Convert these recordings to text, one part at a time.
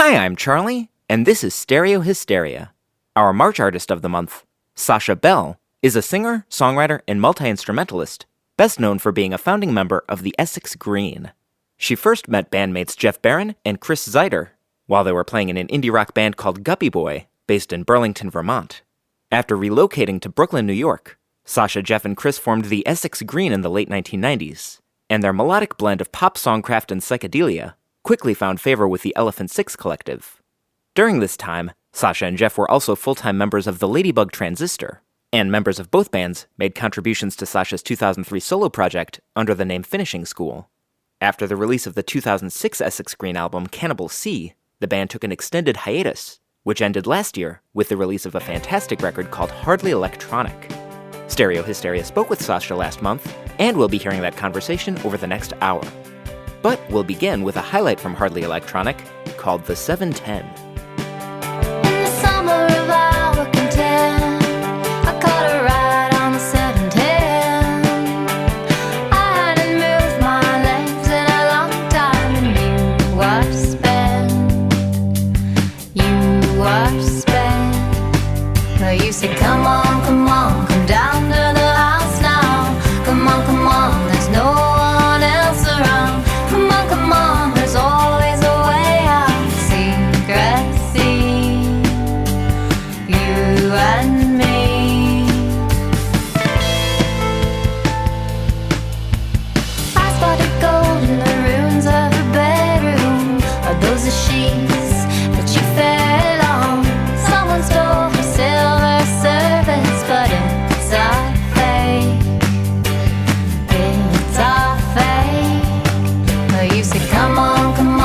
Hi, I'm Charlie, and this is Stereo Hysteria. Our March artist of the month, Sasha Bell, is a singer, songwriter, and multi-instrumentalist, best known for being a founding member of the Essex Green. She first met bandmates Jeff Barron and Chris Zeider while they were playing in an indie rock band called Guppyboy, based in Burlington, Vermont. After relocating to Brooklyn, New York, Sasha, Jeff, and Chris formed the Essex Green in the late 1990s, and their melodic blend of pop songcraft and psychedelia quickly found favor with the Elephant Six Collective. During this time, Sasha and Jeff were also full-time members of the Ladybug Transistor, and members of both bands made contributions to Sasha's 2003 solo project under the name Finishing School. After the release of the 2006 Essex Green album Cannibal Sea, the band took an extended hiatus, which ended last year with the release of a fantastic record called Hardly Electronic. Stereo Hysteria spoke with Sasha last month, and we'll be hearing that conversation over the next hour. But we'll begin with a highlight from Hardly Electronic called The 710. In the summer of our content, I caught a ride on the 710. I hadn't moved my legs in a long time, and you were spent. You were spent. But you said, come on, come down to the house now. Come on, there's no one else around. Come on, there's always a way out. Secrecy, you and me. I spotted gold in the ruins of her bedroom. Are those the sheets that you fell on? Someone stole her silver service, but it's a fake. It's a fake. But you said, come on, come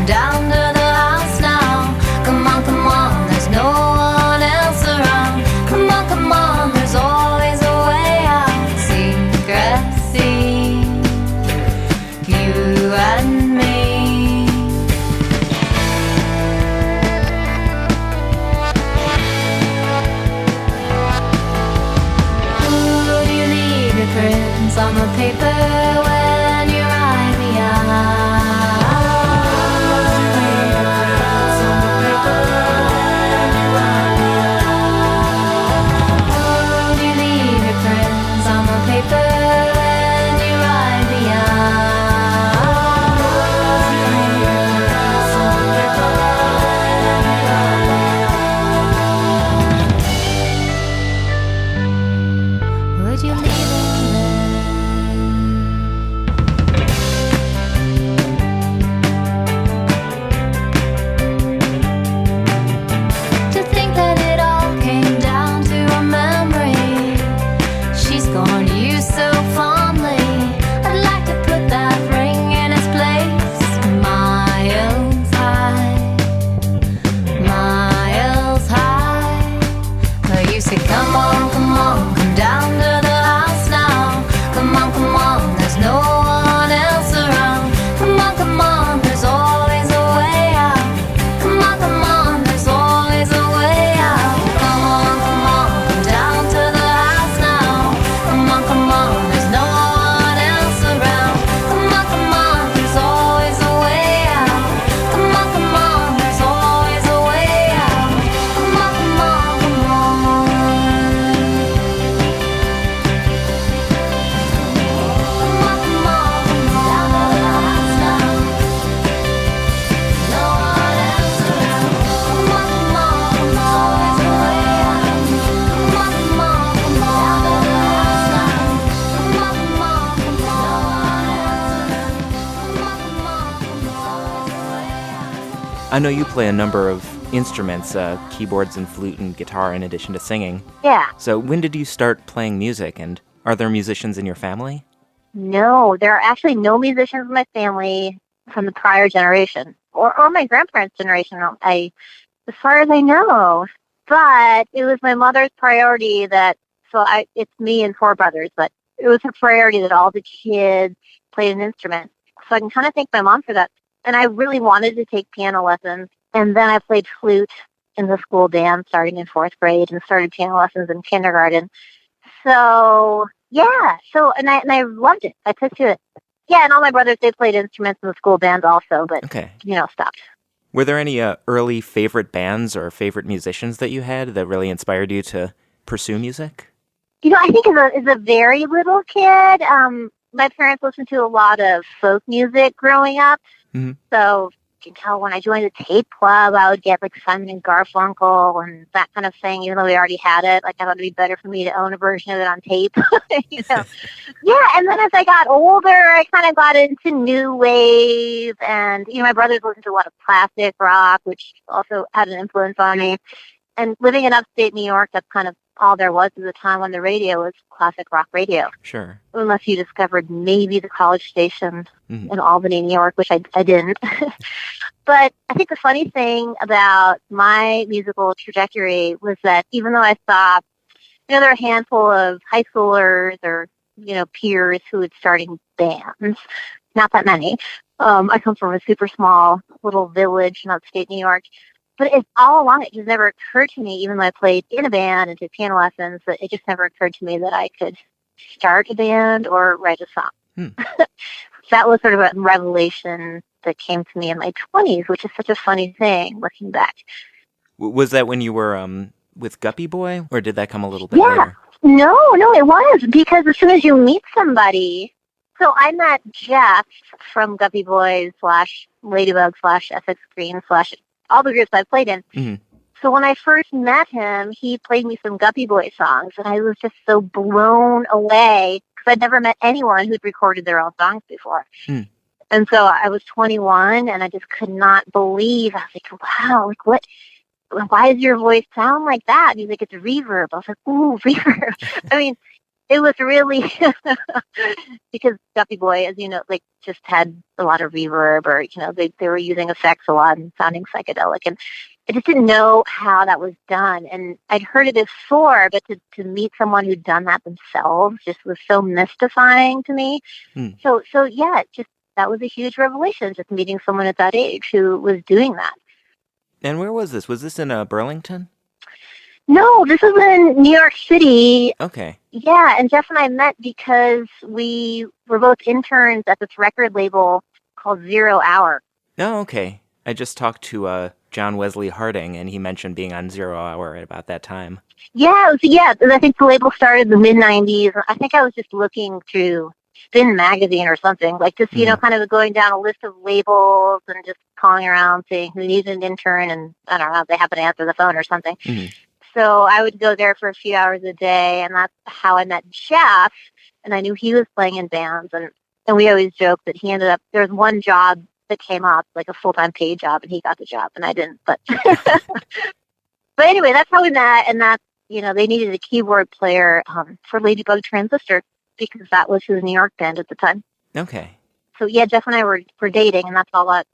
down to the house now. Come on, there's no one else around. Come on, there's always a way out. Secrecy, you and me. Would you leave your prints on the paper when you write me out? Would you leave your prints on the paper when you write me out? Would you leave them there? To think that it all came down to a memory she's going to use so fondly. I'd like to put that ring in its place. Miles high. But you said, come on, come down to the house now. Come on, there's no one else around. Come on, there's always a way out. Come on, there's always a way out. Come on, down to the house now. Come on, there's no one else around. Come on, there's always a way out. Come on, there's always a way out. Come on. I know you play a number of instruments, keyboards and flute and guitar in addition to singing. Yeah. So when did you start playing music, and are there musicians in your family? No, there are actually no musicians in my family from the prior generation or my grandparents' generation, as far as I know. But it was my mother's priority it's me and four brothers, but it was her priority that all the kids played an instrument. So I can kind of thank my mom for that. And I really wanted to take piano lessons. And then I played flute in the school band starting in fourth grade and started piano lessons in kindergarten. So, yeah. And I loved it. I took to it. Yeah, and all my brothers, they played instruments in the school band also, but, Okay. stopped. Were there any early favorite bands or favorite musicians that you had that really inspired you to pursue music? I think as a very little kid, my parents listened to a lot of folk music growing up. Mm-hmm. So, when I joined the tape club, I would get like Simon and Garfunkel and that kind of thing, even though we already had it. Like, I thought it'd be better for me to own a version of it on tape. Yeah, and then as I got older, I kind of got into new wave. And, my brothers listened to a lot of classic rock, which also had an influence on me. And living in upstate New York, that's kind of all there was at the time on the radio was classic rock radio. Sure. Unless you discovered maybe the college station in Albany, New York, which I didn't. But I think the funny thing about my musical trajectory was that even though I saw, there are a handful of high schoolers or, peers who were starting bands, not that many. I come from a super small little village in upstate New York. But all along, it just never occurred to me, even though I played in a band and took piano lessons, that it just never occurred to me that I could start a band or write a song. That was sort of a revelation that came to me in my 20s, which is such a funny thing, looking back. Was that when you were with Guppyboy, or did that come a little bit later? No, it was, because as soon as you meet somebody... So I met Jeff from Guppyboy / Ladybug / Essex Green / all the groups I played in. Mm-hmm. So when I first met him, he played me some Guppyboy songs, and I was just so blown away because I'd never met anyone who'd recorded their own songs before. Mm. And so I was 21, and I just could not believe. I was like, wow, like what? Why does your voice sound like that? And he's like, it's reverb. I was like, ooh, reverb. I mean, it was really because Guppyboy, as you know, like just had a lot of reverb, or they were using effects a lot and sounding psychedelic, and I just didn't know how that was done. And I'd heard it before, but to meet someone who'd done that themselves just was so mystifying to me. So yeah, that was a huge revelation, just meeting someone at that age who was doing that. And where was this? Was this in Burlington? No, this was in New York City. Okay. Yeah, and Jeff and I met because we were both interns at this record label called 0 Hour. Oh, okay. I just talked to John Wesley Harding, and he mentioned being on 0 Hour at about that time. Yeah, I think the label started in the mid-'90s. I think I was just looking through Spin magazine or something, like just, kind of going down a list of labels and just calling around saying who needs an intern, and I don't know if they happen to answer the phone or something. Mm-hmm. So I would go there for a few hours a day, and that's how I met Jeff, and I knew he was playing in bands, and we always joked that he ended up, there was one job that came up, like a full-time paid job, and he got the job, and I didn't, but but anyway, that's how we met, and that's, they needed a keyboard player for Ladybug Transistor, because that was his New York band at the time. Okay. So yeah, Jeff and I were dating, and that's all that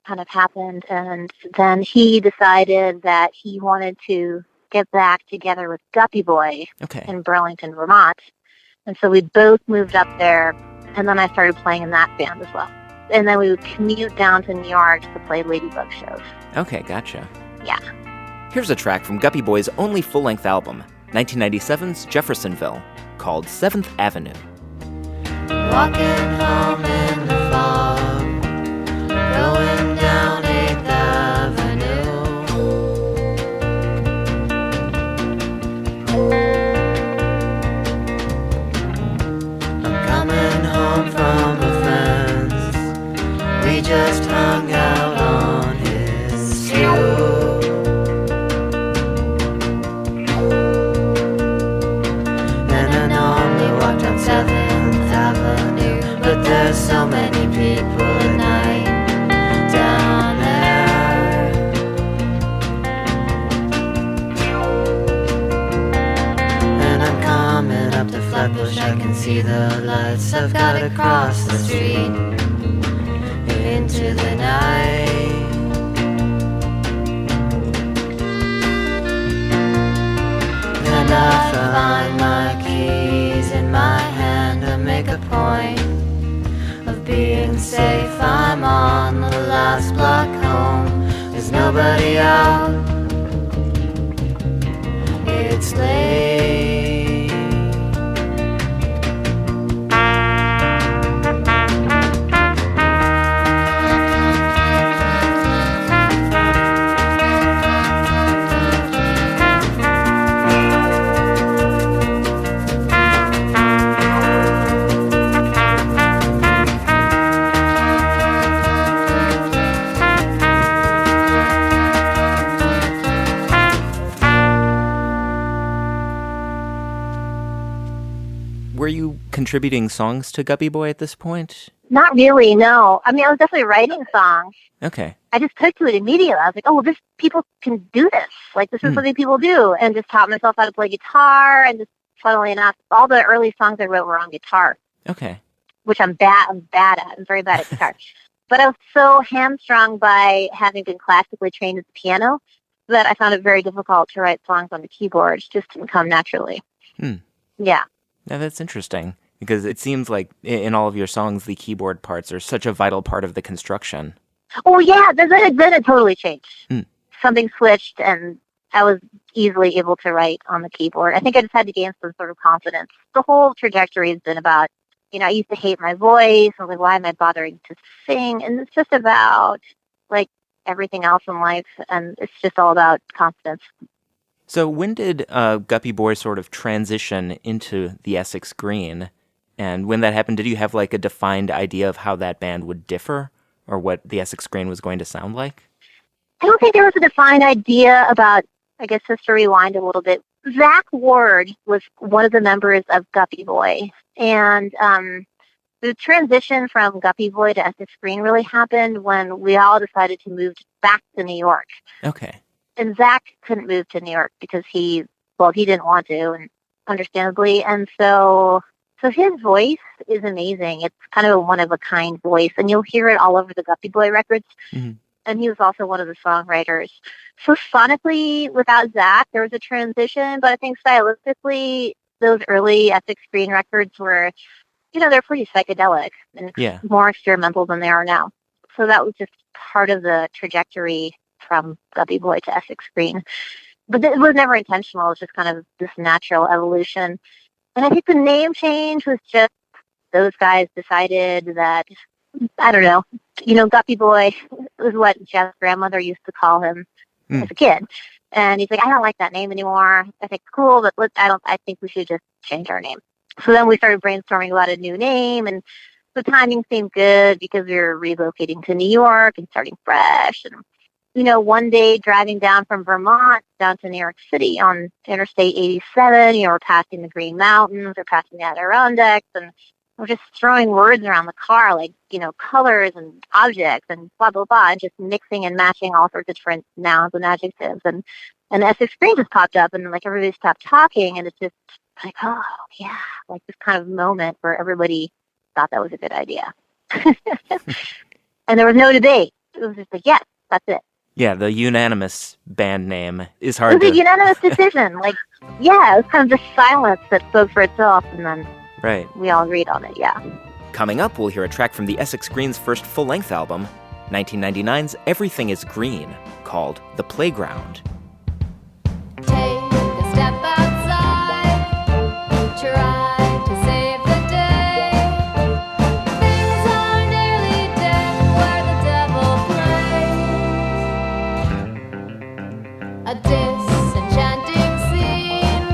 kind of happened, and then he decided that he wanted to get back together with Guppyboy in Burlington, Vermont. And so we both moved up there, and then I started playing in that band as well. And then we would commute down to New York to play Ladybug shows. Okay, gotcha. Yeah. Here's a track from Guppyboy's only full-length album, 1997's Jeffersonville, called 7th Avenue. Walking home in the fog, going down 8th Avenue. I'm coming home from a friend's. We just hung out on his stoop. And I normally walk down 7th Avenue, but there's so many people at night down there. And I'm coming up to Flatbush, I can see the lights. I've got to cross the street into the night. And I find my keys in my hand. I make a point of being safe. I'm on the last block home. There's nobody out. It's late. contributing songs to Guppyboy at this point? Not really, no. I mean, I was definitely writing songs. Okay. I just took to it immediately. I was like, oh, people can do this. Like, this is something people do. And just taught myself how to play guitar. And just, funnily enough, all the early songs I wrote were on guitar. Okay. Which I'm bad at. I'm very bad at guitar. But I was so hamstrung by having been classically trained at the piano that I found it very difficult to write songs on the keyboard. It just didn't come naturally. Yeah. Now, that's interesting, because it seems like in all of your songs, the keyboard parts are such a vital part of the construction. Oh, yeah. Then it totally changed. Something switched, and I was easily able to write on the keyboard. I think I just had to gain some sort of confidence. The whole trajectory has been about, I used to hate my voice. I was like, why am I bothering to sing? And it's just about, like, everything else in life, and it's just all about confidence. So when did Guppyboy sort of transition into the Essex Green? And when that happened, did you have, like, a defined idea of how that band would differ, or what the Essex Green was going to sound like? I don't think there was a defined idea about, I guess, just to rewind a little bit. Zach Ward was one of the members of Guppyboy, and the transition from Guppyboy to Essex Green really happened when we all decided to move back to New York. Okay. And Zach couldn't move to New York because he didn't want to, and understandably. And so his voice is amazing. It's kind of a one-of-a-kind voice, and you'll hear it all over the Guppyboy records. Mm-hmm. And he was also one of the songwriters. So sonically, without Zach, there was a transition, but I think stylistically, those early Essex Green records were, they're pretty psychedelic and more experimental than they are now. So that was just part of the trajectory from Guppyboy to Essex Green. But it was never intentional. It was just kind of this natural evolution. And I think the name change was just those guys decided that, I don't know, Guppyboy was what Jeff's grandmother used to call him as a kid. And he's like, I don't like that name anymore. I think it's cool, but I think we should just change our name. So then we started brainstorming about a new name, and the timing seemed good because we were relocating to New York and starting fresh. And, one day driving down from Vermont down to New York City on Interstate 87, we're passing the Green Mountains, we're passing the Adirondacks, and we're just throwing words around the car, like, colors and objects and blah, blah, blah, and just mixing and matching all sorts of different nouns and adjectives. And Essex Green just popped up, and, like, everybody stopped talking, and it's just like, oh, yeah, like this kind of moment where everybody thought that was a good idea. And there was no debate. It was just like, yes, that's it. Yeah, the unanimous band name is It hard was a unanimous decision. Like, yeah, it was kind of just silence that spoke for itself, and then we all agreed on it, yeah. Coming up, we'll hear a track from the Essex Green's first full-length album, 1999's Everything is Green, called The Playground. Take a step outside, try to save the day. Things are nearly dead where the devil plays. A disenchanting scene,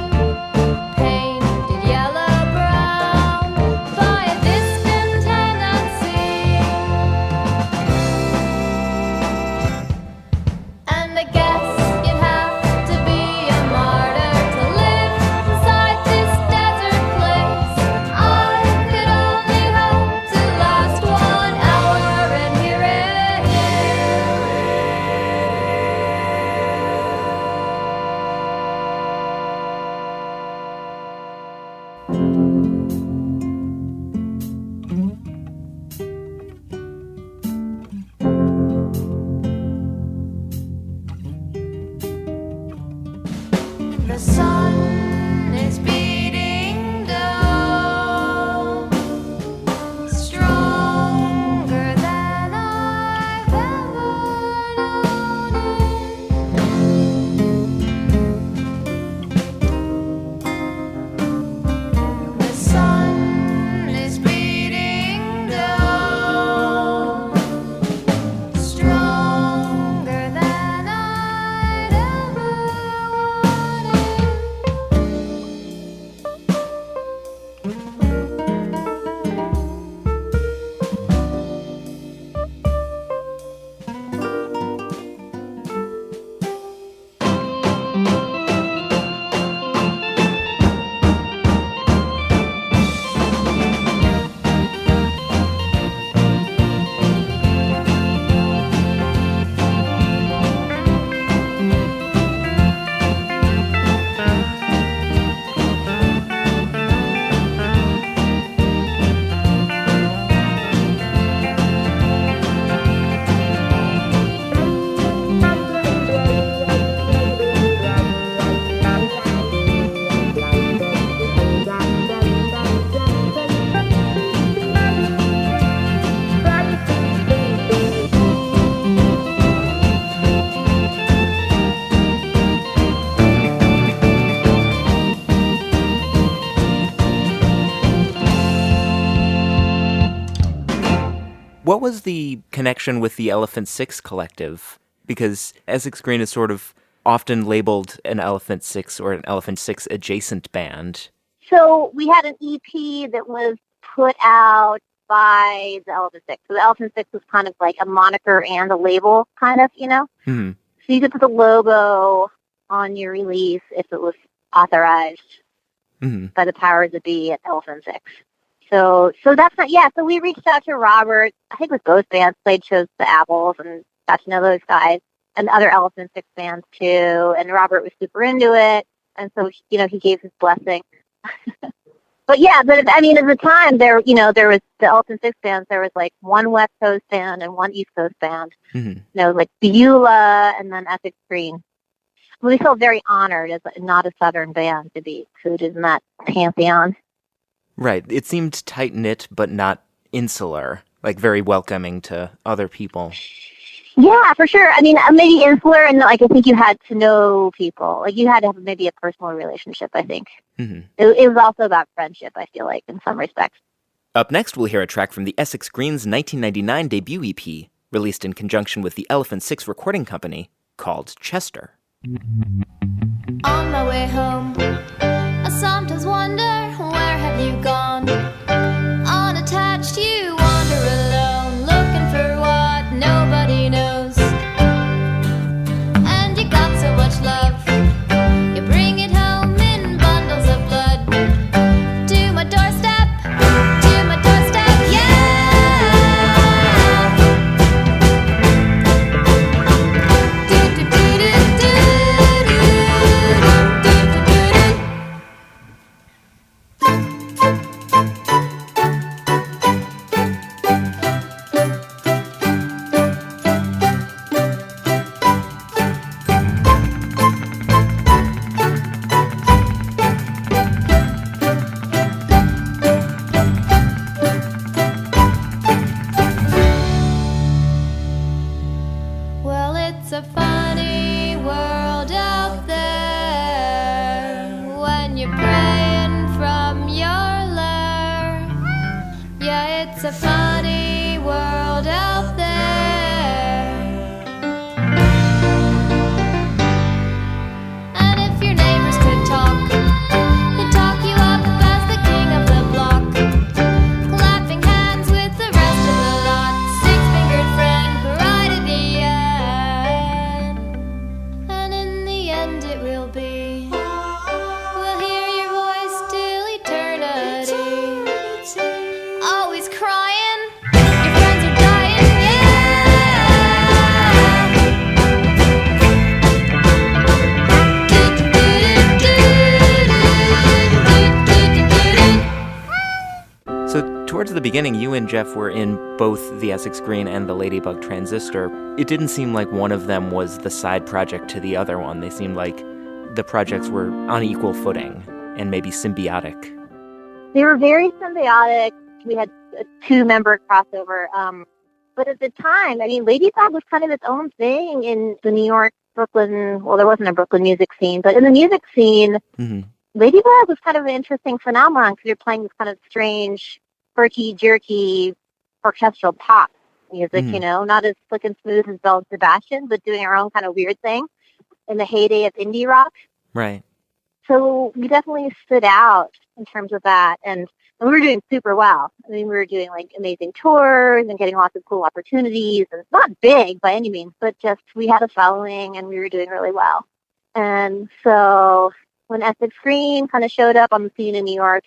painted yellow-brown by a discontent unseen. And I guess you'd have to be a martyr to live inside this desert place. I could only hope to last 1 hour and hear it The sun is beating down, stronger than I've ever known it. The sun is beating down, stronger than I'd ever wanted. What was the connection with the Elephant Six collective? Because Essex Green is sort of often labeled an Elephant Six or an Elephant Six adjacent band. So we had an EP that was put out by the Elephant Six. So the Elephant Six was kind of like a moniker and a label, kind of, you know? Mm-hmm. So you could put the logo on your release if it was authorized by the powers that be at Elephant Six. So that's not, so we reached out to Robert, I think with both bands, played shows at the Apples and got to know those guys and other Elephant Six bands too. And Robert was super into it. And so, he gave his blessing. But I mean, at the time there was the Elephant Six bands, there was like one West Coast band and one East Coast band. Like Beulah and then Essex Green. We felt very honored as not a Southern band to be included in that pantheon. Right. It seemed tight-knit, but not insular, like very welcoming to other people. Yeah, for sure. I mean, maybe insular, and like I think you had to know people. Like you had to have maybe a personal relationship, I think. It was also about friendship, I feel like, in some respects. Up next, we'll hear a track from the Essex Green's 1999 debut EP, released in conjunction with the Elephant Six recording company, called Chester. On my way home, I sometimes wonder, where have you gone? Unattached, you wander alone, looking for what nobody knows. And you got so much love, you bring it home in bundles of blood. To my doorstep, yeah! Well, it's a funny world out there when you're praying from your lair. Yeah, it's a funny world out there. And if your neighbors could talk, they'd talk you up as the king of the block, clapping hands with the rest of the lot, six-fingered friend right at the end. And in the end it will be, we'll hear your voice till eternity. Always crying, your friends are dying, So towards the beginning, you and Jeff were in both the Essex Green and the Ladybug Transistor. It didn't seem like one of them was the side project to the other one. They seemed like the projects were on equal footing and maybe symbiotic. They were very symbiotic. We had a two-member crossover. But at the time, I mean, Ladybug was kind of its own thing in the New York, Brooklyn, well, there wasn't a Brooklyn music scene, but in the music scene, Ladybug was kind of an interesting phenomenon because you're playing this kind of strange, quirky, jerky, orchestral pop music, not as slick and smooth as Belle and Sebastian, but doing our own kind of weird thing in the heyday of indie rock. Right. So we definitely stood out in terms of that, and we were doing super well. I mean, we were doing like amazing tours and getting lots of cool opportunities, and not big by any means, but just we had a following and we were doing really well. And so when Essex Green kind of showed up on the scene in New York,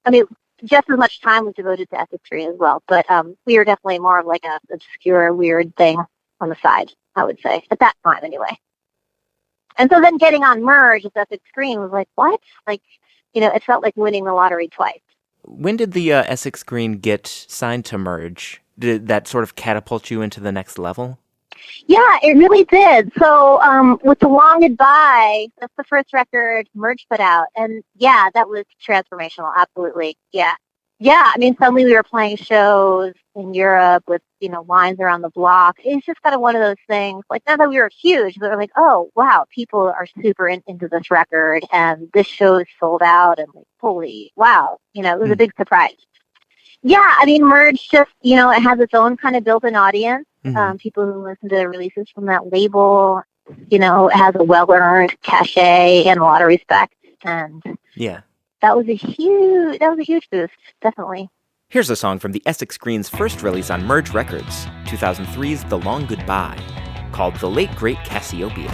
I mean, just as much time was devoted to Essex Green as well, but we were definitely more of like a obscure, weird thing on the side, I would say, at that time anyway. And so then getting on Merge with Essex Green was like, what? Like, it felt like winning the lottery twice. When did the Essex Green get signed to Merge? Did that sort of catapult you into the next level? Yeah, it really did. So with The Long Goodbye, that's the first record Merge put out. And yeah, that was transformational. Absolutely. Yeah. Yeah, I mean, suddenly we were playing shows in Europe with, lines around the block. It's just kind of one of those things. Like, now that we were huge, we were like, oh, wow, people are super into this record, and this show is sold out, and like, holy, wow. It was a big surprise. Yeah, I mean, Merge just, it has its own kind of built-in audience. Mm-hmm. People who listen to the releases from that label, it has a well-earned cachet and a lot of respect. And Yeah. that was a huge boost, definitely. Here's a song from the Essex Green's first release on Merge Records, 2003's The Long Goodbye, called The Late Great Cassiopia.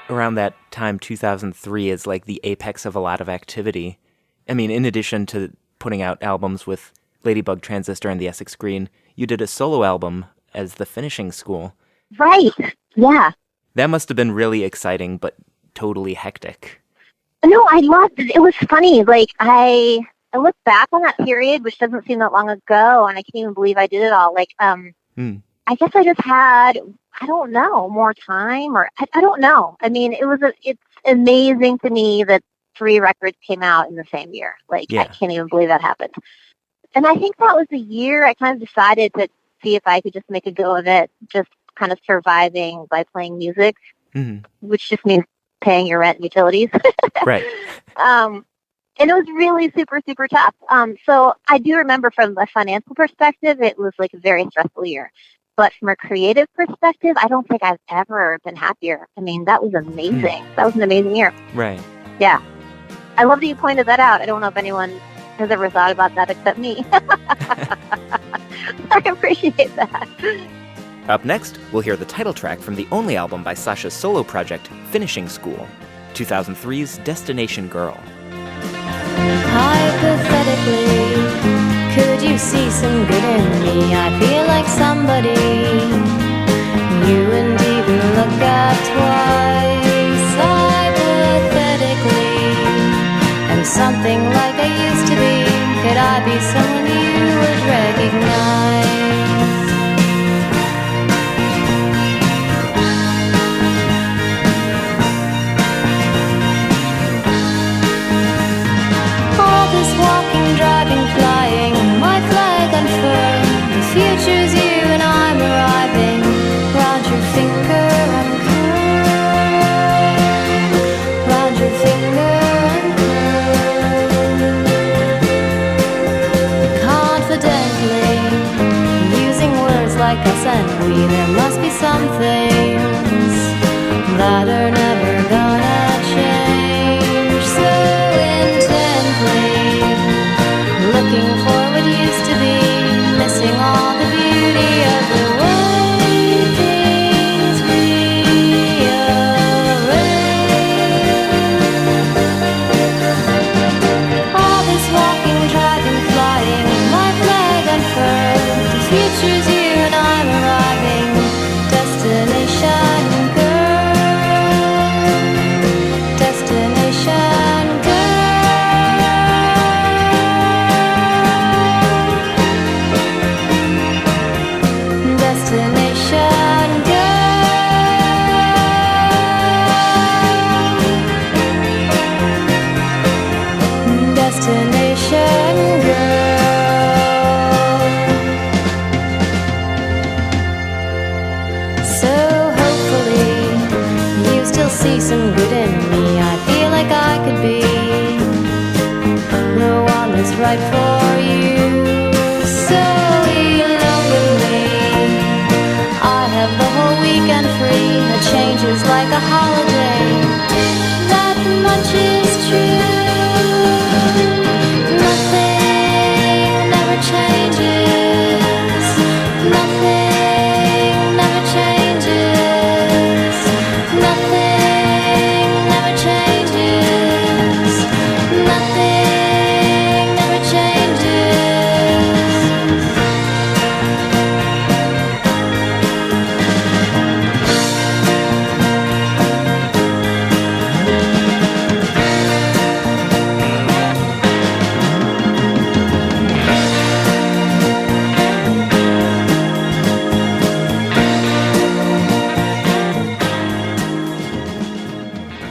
Around that time, 2003 is like the apex of a lot of activity. I mean, in addition to putting out albums with Ladybug, Transistor, and the Essex Green, you did a solo album as The Finishing School. Right, yeah. That must have been really exciting, but totally hectic. No, I loved it. It was funny. Like, I look back on that period, which doesn't seem that long ago, and I can't even believe I did it all. Like, I guess I just had, I don't know, more time, or I don't know. I mean, it's amazing to me that 3 records came out in the same year. Like, Yeah. I can't even believe that happened. And I think that was the year I kind of decided to see if I could just make a go of it, just kind of surviving by playing music, which just means paying your rent and utilities. Right. And it was really super, super tough. So I do remember from a financial perspective, it was like a very stressful year. But from a creative perspective, I don't think I've ever been happier. I mean, that was amazing. That was an amazing year. Right. Yeah. I love that you pointed that out. I don't know if anyone has ever thought about that except me. I appreciate that. Up next, we'll hear the title track from the only album by Sasha's solo project, Finishing School, 2003's Destination Girl. Hypothetically, could you see some good in me? I feel like somebody you and even look at. be someone you would recognize. All this walking, driving, flying, my flag unfurled. The future's you and I'm arriving. Round your finger uncurled. Round your finger uncurled. Confidently using words like us and we, there must be some things that are never gonna change. So intently looking for what used to be, missing all the beauty of the way things rearrange. All this walking, driving, flying, my flag unfurled. The future's you and I'm arriving. Destination girl, destination girl, destination girl, destination girl. So hopefully you still see some good in me. I feel like I could be the one that's right for you. So elope with me. I have the whole weekend free. It changes like a holiday. That much is true. Nothing never changes. Nothing never changes. Nothing never changes. Nothing never changes.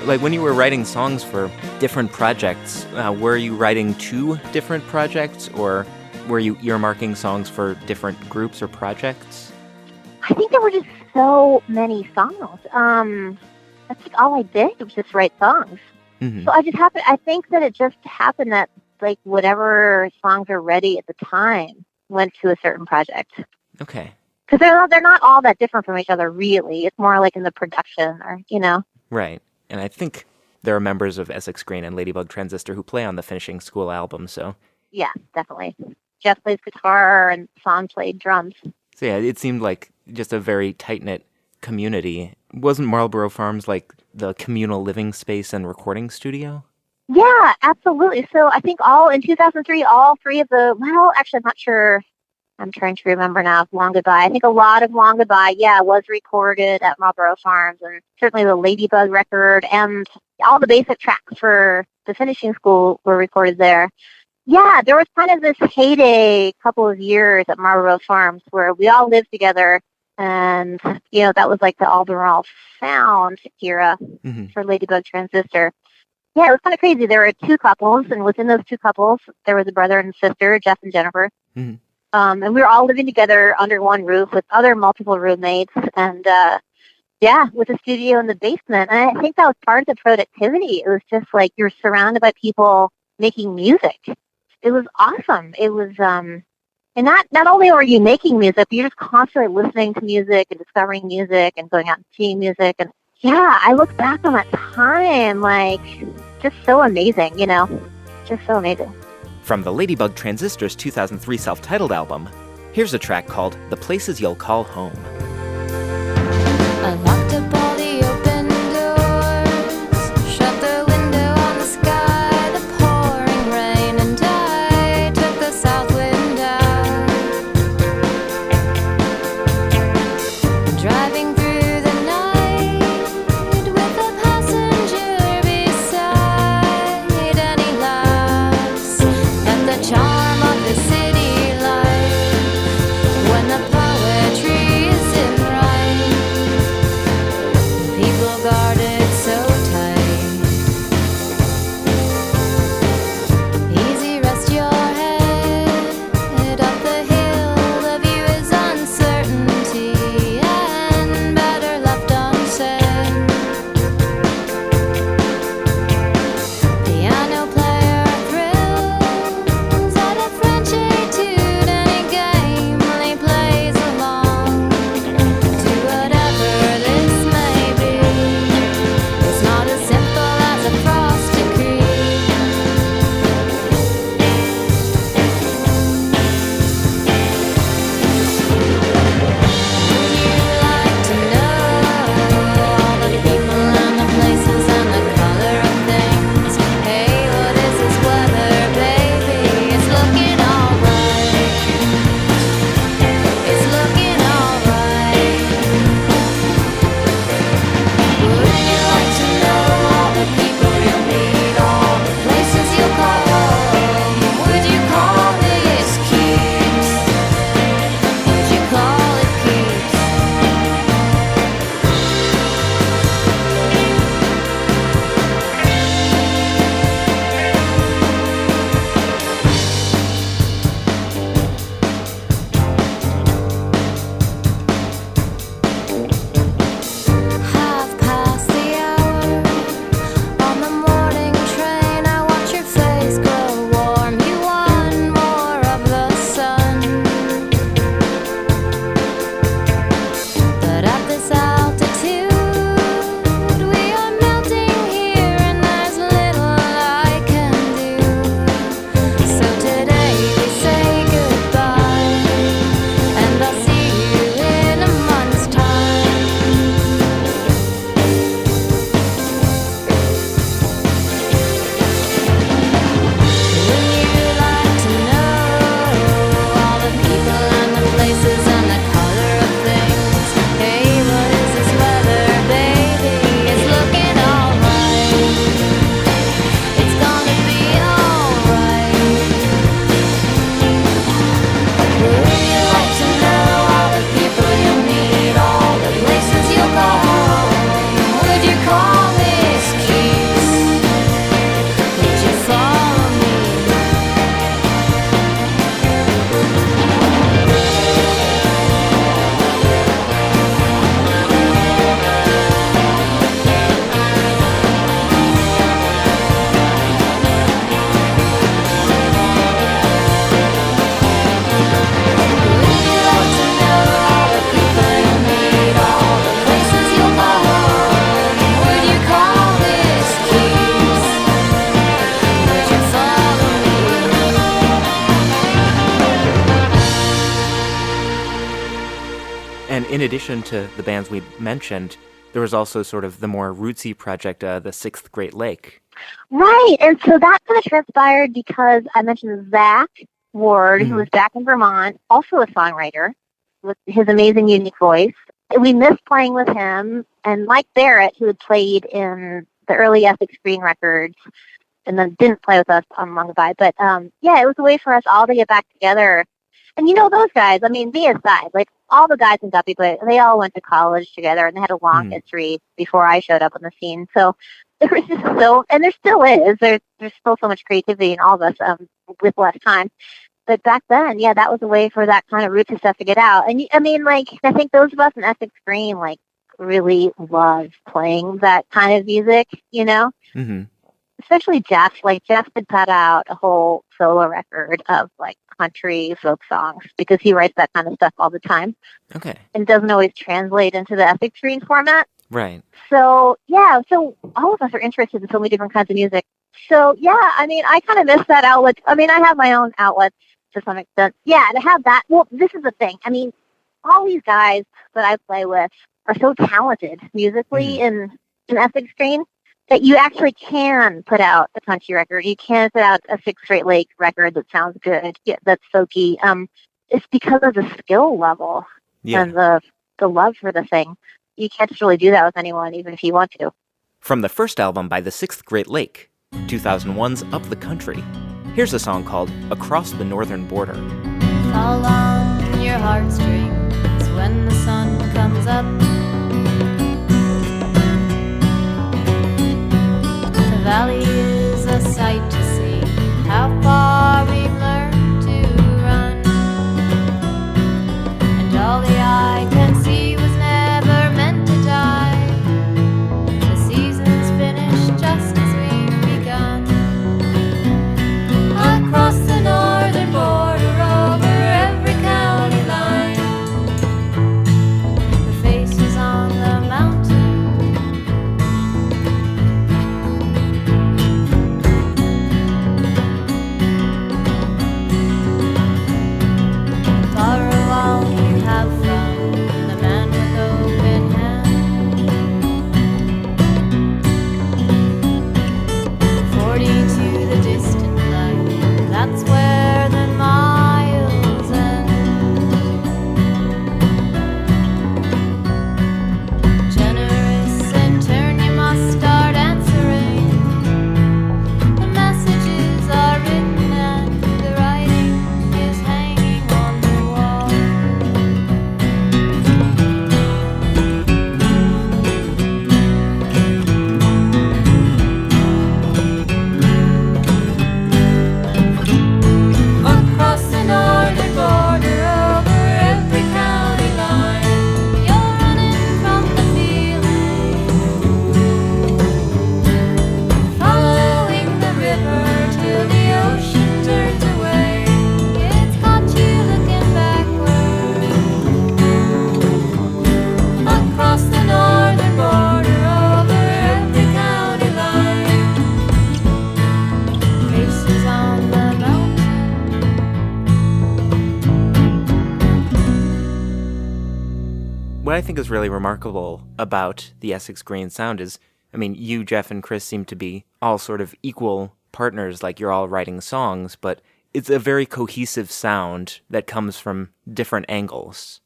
Like when you were writing songs for different projects, were you writing two different projects, or were you earmarking songs for different groups or projects? I think there were just so many songs. That's like all I did was just write songs. Mm-hmm. So I think that it just happened that like whatever songs are ready at the time went to a certain project. Okay. Because they're not all that different from each other, really. It's more like in the production or, Right. And I think there are members of Essex Green and Ladybug Transistor who play on the Finishing School album, so... Yeah, definitely. Jeff plays guitar and Son played drums. So yeah, it seemed like just a very tight-knit community. Wasn't Marlborough Farms like the communal living space and recording studio? Yeah, absolutely. So I think in 2003, all three of actually I'm not sure. I'm trying to remember now of Long Goodbye. I think a lot of Long Goodbye, was recorded at Marlborough Farms, and certainly the Ladybug record and all the basic tracks for the Finishing School were recorded there. Yeah, there was kind of this heyday couple of years at Marlborough Farms where we all lived together, and, that was like the Albemarle Sound era for Ladybug Transistor. Yeah, it was kind of crazy. There were two couples, and within those two couples, there was a brother and sister, Jeff and Jennifer. Mm-hmm. And we were all living together under one roof with other multiple roommates, and with a studio in the basement. And I think that was part of the productivity. It was just like you're surrounded by people making music. It was awesome. It was, and not only were you making music, you're just constantly listening to music and discovering music and going out and seeing music. And yeah, I look back on that time like just so amazing, just so amazing. From the Ladybug Transistor's 2003 self-titled album, here's a track called The Places You'll Call Home. I locked up all the open doors, shut the window on the sky, the pouring rain, and I took the south wind out. Driving through the night with a passenger beside, and he laughs at the charm of this in addition to the bands we mentioned, there was also sort of the more rootsy project, the Sixth Great Lake. Right, and so that kind of transpired because I mentioned Zach Ward, who was back in Vermont, also a songwriter with his amazing, unique voice. We missed playing with him, and Mike Barrett, who had played in the early Essex Green records, and then didn't play with us on Lullaby. But yeah, it was a way for us all to get back together. And you know those guys, I mean, me aside, like all the guys in Guppyboy, they all went to college together and they had a long history before I showed up on the scene. So there was just and there still is, there's still so much creativity in all of us with less time. But back then, yeah, that was a way for that kind of rootsy stuff to get out. And I mean, like, I think those of us in Essex Green, like, really loved playing that kind of music, you know? Mm-hmm. Especially Jeff. Like, Jeff had put out a whole solo record of, like, country folk songs because he writes that kind of stuff all the time. Okay. And doesn't always translate into the Essex Green format. Right. So, yeah, so all of us are interested in so many different kinds of music. So, yeah, I mean, I kind of miss that outlet. I mean, I have my own outlets to some extent. Yeah, to have that. Well, this is the thing. I mean, all these guys that I play with are so talented musically in Essex Green that you actually can put out a country record. You can put out a Sixth Great Lake record that sounds good, that's folky. It's because of the skill level and the love for the thing. You can't just really do that with anyone, even if you want to. From the first album by the Sixth Great Lake, 2001's Up the Country, here's a song called Across the Northern Border. Call on your heartstrings when the sun comes up. The valley is a sight to see, how far we've learned to run. And all the eye can see was never meant to die. The season's finished just as we've begun. Across the northern border, over every county line, the faces on the mountain. Borrow all you have from the man with open hand. 40 to the distant light, that's where the miles end. Generous in turn, you must start answering. The messages are written and the writing is hanging on the wall. Across the northern border, over every county line, you're running from the feeling, following the river till the ocean turns away. It's got you looking backward. Across the northern border, over every county line, faces on the mountain. What I think is really remarkable about the Essex Green sound is, I mean, you, Jeff, and Chris seem to be all sort of equal partners, like you're all writing songs, but it's a very cohesive sound that comes from different angles.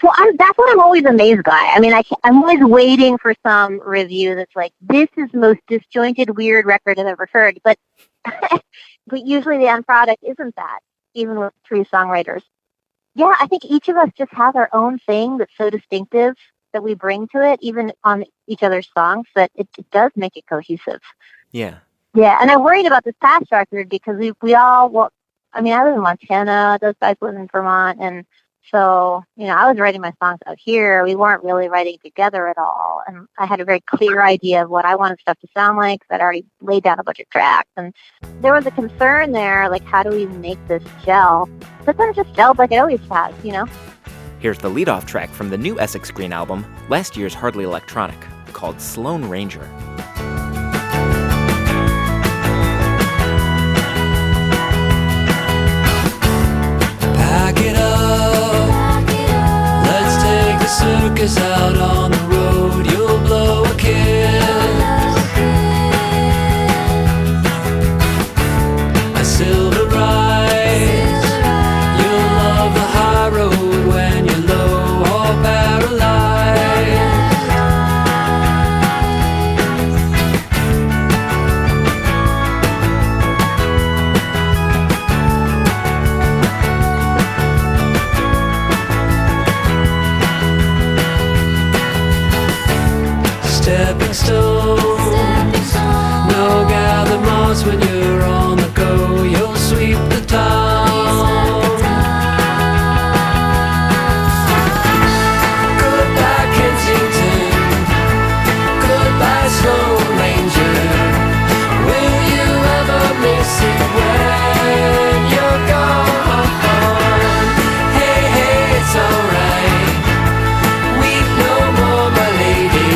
Well, that's what I'm always amazed by. I mean, I'm always waiting for some review that's like, this is the most disjointed, weird record I've ever heard. But but usually the end product isn't that, even with three songwriters. Yeah, I think each of us just has our own thing that's so distinctive that we bring to it, even on each other's songs, that it does make it cohesive. Yeah. Yeah, and I'm worried about this past record because we all, well, I mean, I live in Montana, those guys live in Vermont, and so, you know, I was writing my songs out here. We weren't really writing together at all, and I had a very clear idea of what I wanted stuff to sound like, because I'd already laid down a bunch of tracks, and there was a concern there, like, how do we make this gel? But then it just gelled like it always has, you know? Here's the lead-off track from the new Essex Green album, last year's Hardly Electronic, called Sloane Ranger. Pack it up. Let's take stepping stone. No gather moss when you're on the go. You'll sweep the town. Goodbye Kensington. Goodbye Sloane Ranger. Will you ever miss it when you're gone? Hey, hey, it's alright. Weep no more, my lady.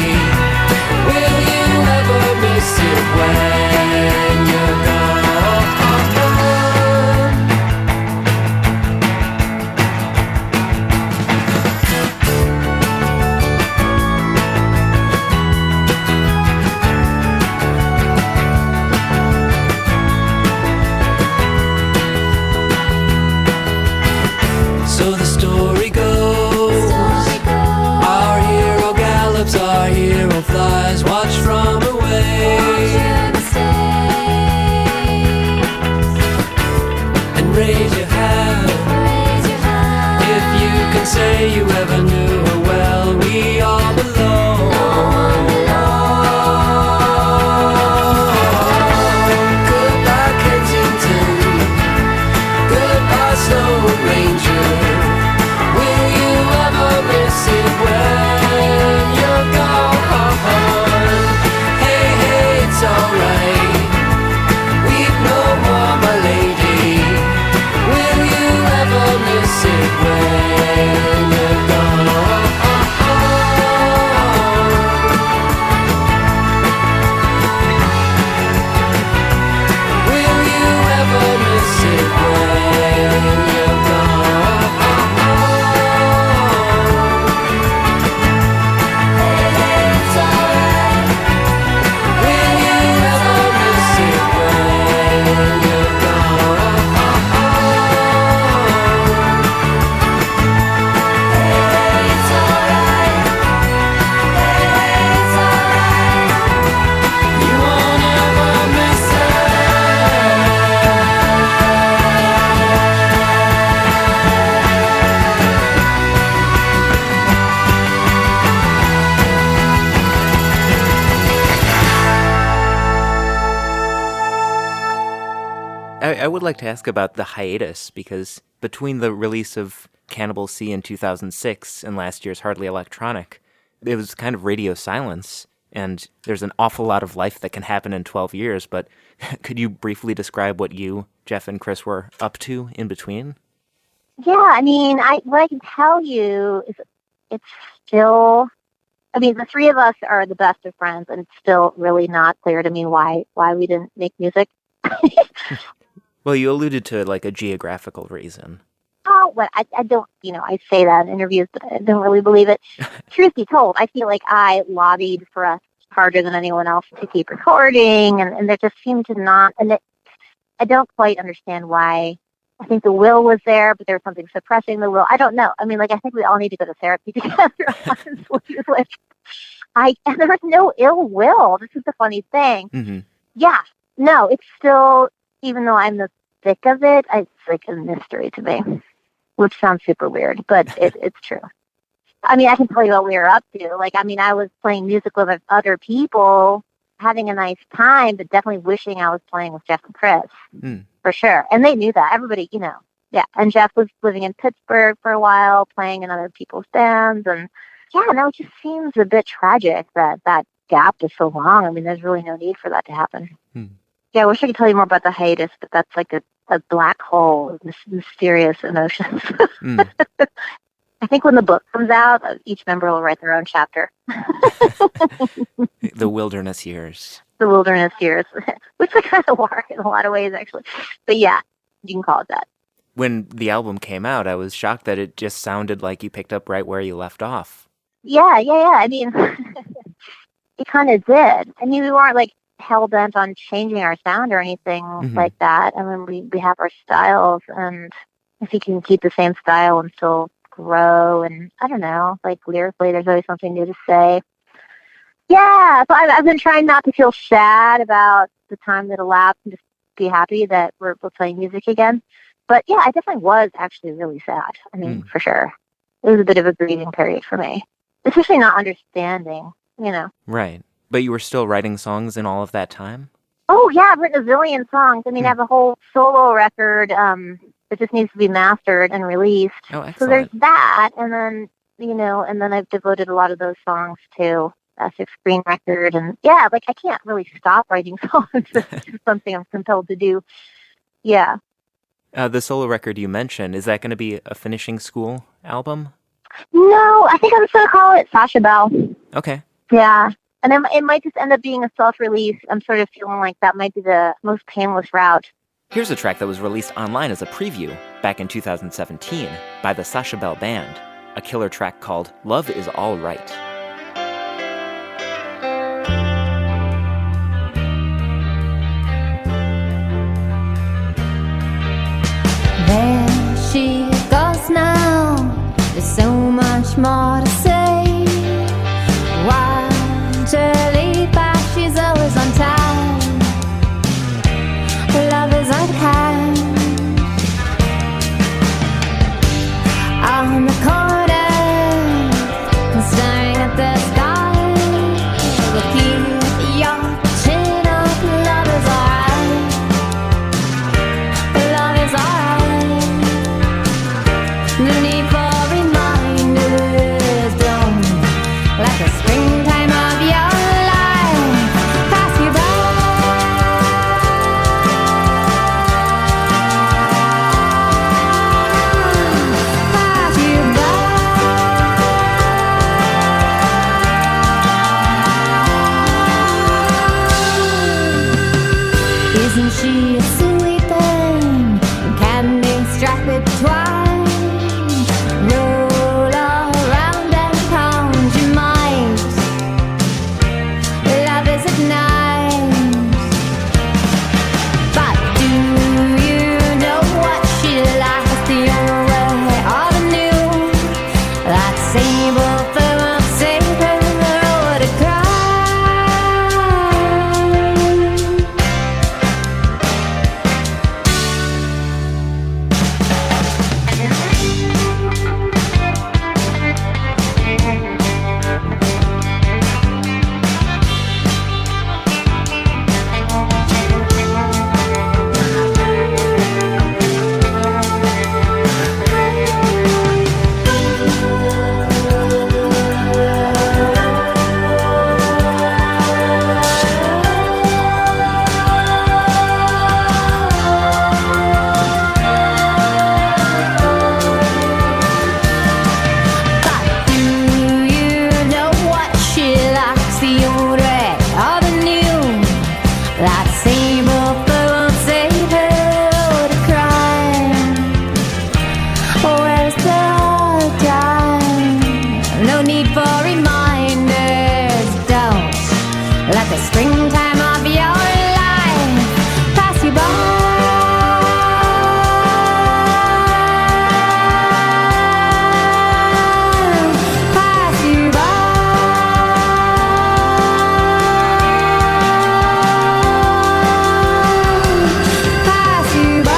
Will you ever miss it when you're gone? So the story goes, our hero gallops, our hero flies, watch from away, and raise your hand if you can say you ever knew her well. We all belong. Goodbye Kensington. Goodbye Sloane Ranger. Will you ever miss it when you're gone? Hey, hey, it's alright. Weep no more, my lady. Will you ever miss it when you're gone? Will you ever miss it when you're gone? It's alright. Will you ever miss it when you're gone? It's alright. It's alright. You won't ever miss it. I would like to ask about the hiatus, because between the release of Cannibal Sea in 2006 and last year's Hardly Electronic, it was kind of radio silence, and there's an awful lot of life that can happen in 12 years, but could you briefly describe what you, Jeff, and Chris were up to in between? Yeah, I mean, what I can tell you is it's still, I mean, the three of us are the best of friends, and it's still really not clear to me why we didn't make music. Well, you alluded to, like, a geographical reason. Oh, well, I don't, I say that in interviews, but I don't really believe it. Truth be told, I feel like I lobbied for us harder than anyone else to keep recording, and there just seemed to not, I don't quite understand why. I think the will was there, but there was something suppressing the will. I don't know. I mean, like, I think we all need to go to therapy together, honestly. And there was no ill will. This is the funny thing. Mm-hmm. Yeah, no, it's still, even though I'm the thick of it, it's like a mystery to me, which sounds super weird, but it's true. I mean, I can tell you what we were up to. Like, I mean, I was playing music with other people, having a nice time, but definitely wishing I was playing with Jeff and Chris, for sure. And they knew that. Everybody, yeah. And Jeff was living in Pittsburgh for a while, playing in other people's bands. And yeah, no, it just seems a bit tragic that gap is so long. I mean, there's really no need for that to happen. Yeah, I wish I could tell you more about the hiatus, but that's like a black hole of mysterious emotions. I think when the book comes out, each member will write their own chapter. The wilderness years. The wilderness years, which they kind of are in a lot of ways, actually. But yeah, you can call it that. When the album came out, I was shocked that it just sounded like you picked up right where you left off. Yeah. I mean, it kind of did. I mean, we weren't like hell-bent on changing our sound or anything like that. I mean, we have our styles, and if you can keep the same style and still grow, and I don't know, like lyrically, there's always something new to say. Yeah, so I've been trying not to feel sad about the time that elapsed and just be happy that we're playing music again. But yeah, I definitely was actually really sad. I mean, for sure. It was a bit of a grieving period for me, especially not understanding, Right. But you were still writing songs in all of that time? Oh, yeah, I've written a zillion songs. I mean, I have a whole solo record that just needs to be mastered and released. Oh, So there's excellent. that, and then, and then I've devoted a lot of those songs to Essex Green record, and yeah, like, I can't really stop writing songs. It's just something I'm compelled to do. Yeah. The solo record you mentioned, is that going to be a finishing school album? No, I think I'm just going to call it Sasha Bell. Okay. Yeah. And then it might just end up being a self-release. I'm sort of feeling like that might be the most painless route. Here's a track that was released online as a preview back in 2017 by the Sasha Bell Band, a killer track called Love Is All Right. There she goes now. There's so much more to say. Waterly path, she's always on time. Love is unkind. On the corner, staring at the sky, we'll keep your chin up. Love is alright. Love is alright. No need for reminders. Don't let the springtime of your life pass you by. Pass you by. Isn't she a sweet thing? Candy strap it twine. Roll around and pound your mind. Love isn't nice, but do you know what she likes? The old way or the new? That sable thing will save her or to cry. But do you know what she likes? The old red or the new? That sable fur won't save her to cry. Where's the hard time? No need for reminders. Don't let the springtime of your life pass you by. Pass you by. Pass you by.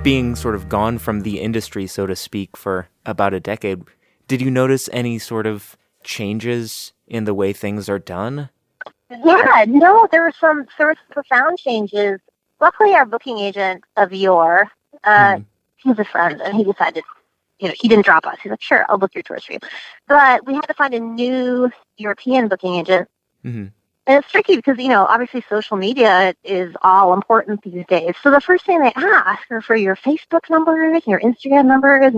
Being sort of gone from the industry, so to speak, for about a decade, did you notice any sort of changes in the way things are done? Yeah, no, there were some profound changes. Luckily, our booking agent of yore, he's a friend, and he decided, he didn't drop us. He's like, sure, I'll book your tours for you. But we had to find a new European booking agent. Mm-hmm. And it's tricky because, obviously social media is all important these days. So the first thing they ask are for your Facebook numbers and your Instagram numbers,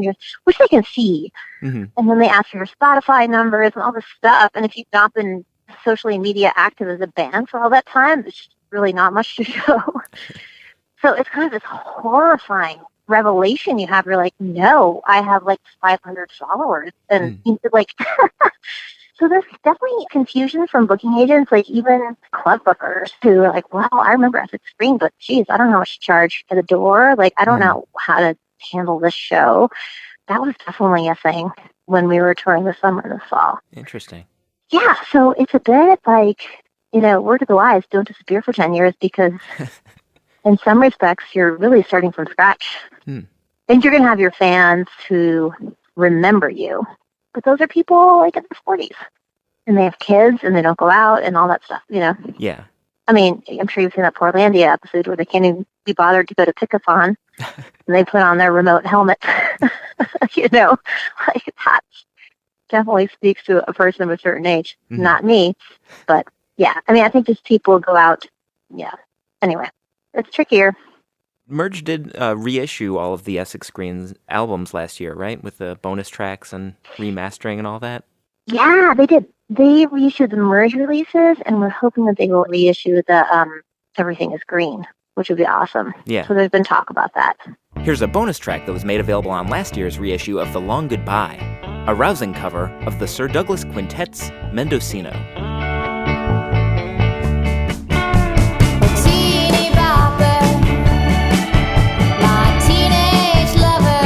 which they can see. Mm-hmm. And then they ask for your Spotify numbers and all this stuff. And if you've not been socially media active as a band for all that time, there's really not much to show. So it's kind of this horrifying revelation you have. You're like, no, I have like 500 followers. And like... So there's definitely confusion from booking agents, like even club bookers who are like, well, I remember Essex Green, but geez, I don't know how much to charge for the door. Like, I don't know how to handle this show. That was definitely a thing when we were touring the summer and the fall. Interesting. Yeah, so it's a bit like word of the wise, don't disappear for 10 years because in some respects, you're really starting from scratch. And you're going to have your fans who remember you. But those are people like in their 40s. And they have kids and they don't go out and all that stuff, Yeah. I mean, I'm sure you've seen that Portlandia episode where they can't even be bothered to go to Pickathon and they put on their remote helmet. Like that definitely speaks to a person of a certain age. Not me, but yeah. I mean, I think just people go out. Yeah. Anyway, it's trickier. Merge did reissue all of the Essex Green's albums last year, right? With the bonus tracks and remastering and all that? Yeah, they did. They reissued the Merge releases, and we're hoping that they will reissue the Everything is Green, which would be awesome. Yeah. So there's been talk about that. Here's a bonus track that was made available on last year's reissue of The Long Goodbye, a rousing cover of the Sir Douglas Quintet's Mendocino. Teeny bopper, my teenage lover.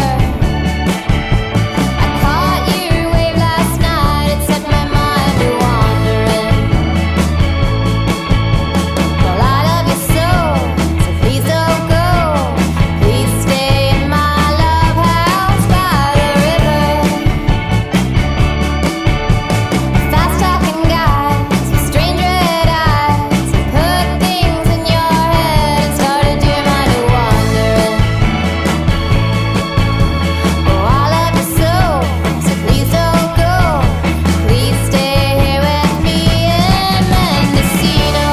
I caught your wave last night. It set my mind to wandering. Well, I love you so please don't go. Please stay in my love house by the river. Fast talking guys with strange red eyes put things in your head and started your mind to wandering. Oh, I love you so please don't go. Please stay here with me in Mendocino.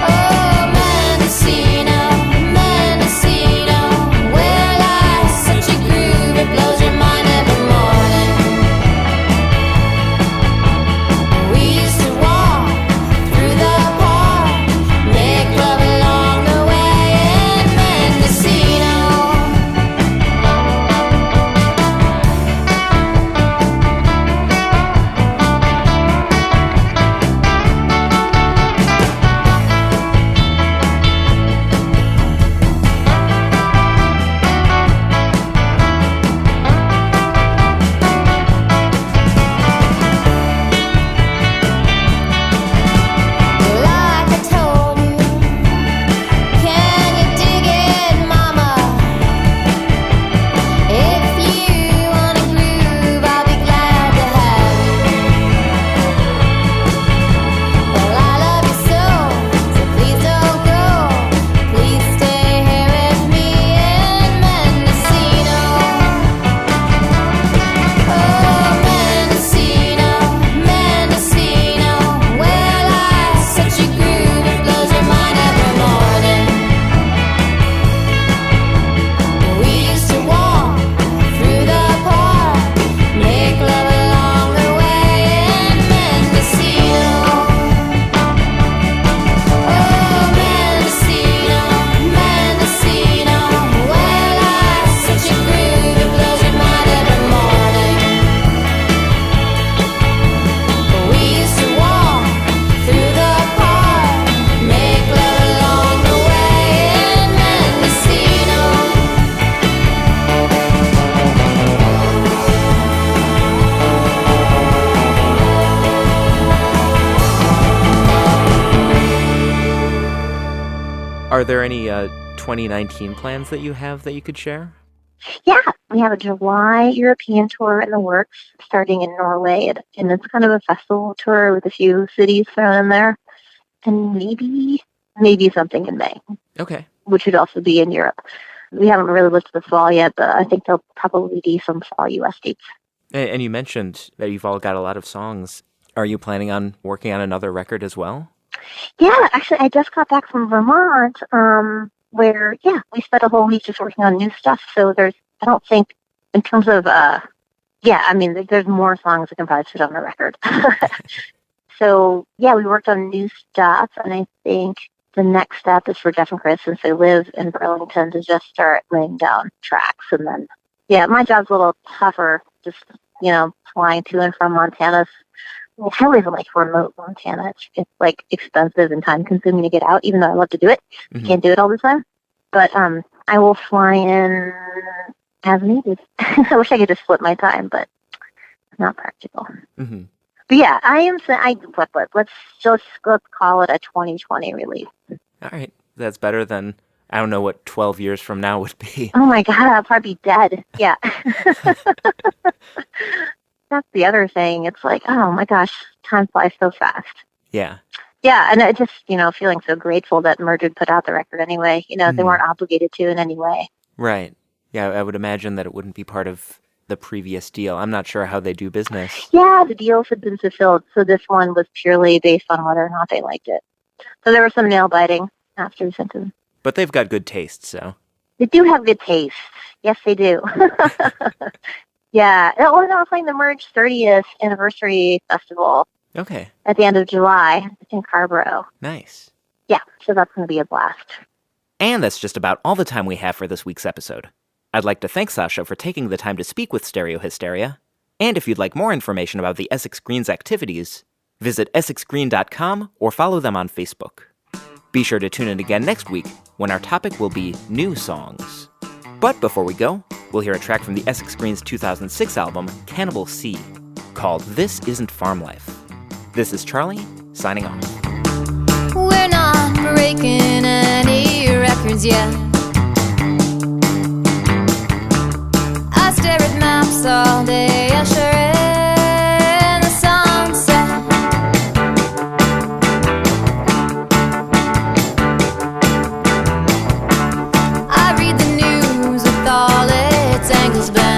Oh, Mendocino, Mendocino, where lies such a groove it blows your mind every morning. We used to walk through the park, make love along the way in Mendocino. Like I told you, can you dig it, mama? If you wanna groove, I'll be glad to have you. Well, I love you so please don't go. Please stay here with me in Mendocino. Oh, Mendocino, Mendocino, where lies such a groove it blows your mind every morning. We used to walk through the park, make love along the way in Mendocino. Oh, Mendocino, Mendocino, where lies such a groove it blows your mind every morning. We used to walk through the park, make love along the way in Mendocino. Are there any 2019 plans that you have that you could share? Yeah, we have a July European tour in the works, starting in Norway, and it's kind of a festival tour with a few cities thrown in there, and maybe something in May, Okay. which would also be in Europe. We haven't really looked at the fall yet, but I think there'll probably be some fall U.S. dates. And you mentioned that you've all got a lot of songs. Are you planning on working on another record as well? Yeah, actually, I just got back from Vermont, where, we spent a whole week just working on new stuff. So I don't think, in terms of, there's more songs that can probably fit on the record. So, we worked on new stuff, and I think the next step is for Jeff and Chris, since they live in Burlington, to just start laying down tracks. And then, my job's a little tougher, just, flying to and from Montana. I live in remote Montana. It's expensive and time consuming to get out, even though I love to do it. Mhm. Can't do it all the time. But I will fly in as needed. I wish I could just split my time, but it's not practical. Mm-hmm. But yeah, let's call it a 2020 release. All right. That's better than, I don't know what 12 years from now would be. Oh my God, I'll probably be dead. Yeah. That's the other thing. It's like, oh my gosh, time flies so fast. Yeah. Yeah, and I just, feeling so grateful that Murdered put out the record anyway. They weren't obligated to in any way. Right. Yeah, I would imagine that it wouldn't be part of the previous deal. I'm not sure how they do business. Yeah, the deals had been fulfilled, so this one was purely based on whether or not they liked it. So there was some nail biting after we sent them. But they've got good taste, so. They do have good taste. Yes, they do. Yeah. Well, they're playing the Merge 30th anniversary festival. Okay. At the end of July in Carborough. Nice. Yeah, so that's going to be a blast. And that's just about all the time we have for this week's episode. I'd like to thank Sasha for taking the time to speak with Stereo Hysteria. And if you'd like more information about the Essex Green's activities, visit essexgreen.com or follow them on Facebook. Be sure to tune in again next week when our topic will be new songs. But before we go, we'll hear a track from the Essex Green's 2006 album, Cannibal Sea, called This Isn't Farmlife. This is Charlie, signing off. We're not breaking any records yet. I stare at maps all day, usher in the sunset. I read the news with all its angles bent.